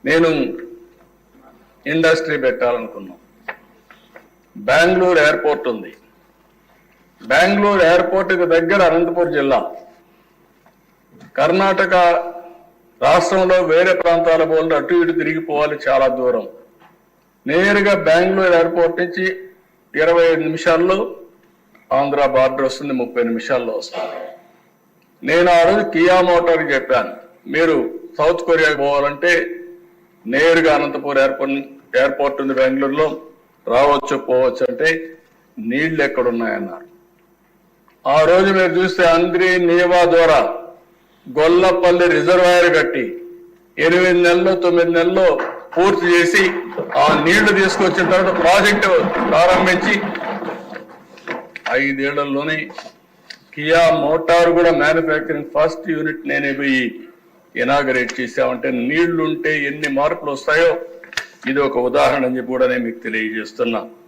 నేను industry పెట్టాలనుకున్నాం. Bengaluru airport ఉంది. బెంగళూరు ఎయిర్పోర్ట్కి దగ్గర అనంతపురం జిల్లా. కర్ణాటక రాష్ట్రంలో వేరే ప్రాంతాల పోలు అటు ఇటు తిరిగిపోవాలి, చాలా దూరం. నేరుగా బెంగళూరు ఎయిర్పోర్ట్ నుంచి 25 నిమిషాల్లో ఆంధ్ర బార్డర్ వస్తుంది, 30 నిమిషాల్లో వస్తుంది. నేను ఆ రోజు కియా మోటార్కి చెప్పాను, మీరు సౌత్ కొరియాకి పోవాలంటే నేరుగా అనంతపూర్ ఎయిర్పోర్ట్ ఉంది బెంగళూరులో, రావచ్చు పోవచ్చు అంటే నీళ్లు ఎక్కడున్నాయన్నారు. ఆ రోజు మీరు చూస్తే అంద్రి నీవా ద్వారా గొల్లపల్లి రిజర్వాయర్ కట్టి 8 నెలల్లో 9 నెలల్లో పూర్తి చేసి ఆ నీళ్లు తీసుకొచ్చిన తర్వాత ప్రాజెక్టు ప్రారంభించి 5 ఏళ్లలోనే కియా మోటార్ కూడా మ్యానుఫ్యాక్చరింగ్ ఫస్ట్ యూనిట్ నేనే పోయి ఇనాగరేట్ చేశామంటే నీళ్లుంటే ఎన్ని మార్పులు వస్తాయో ఇది ఒక ఉదాహరణ అని చెప్పి కూడా నేను మీకు తెలియజేస్తున్నా.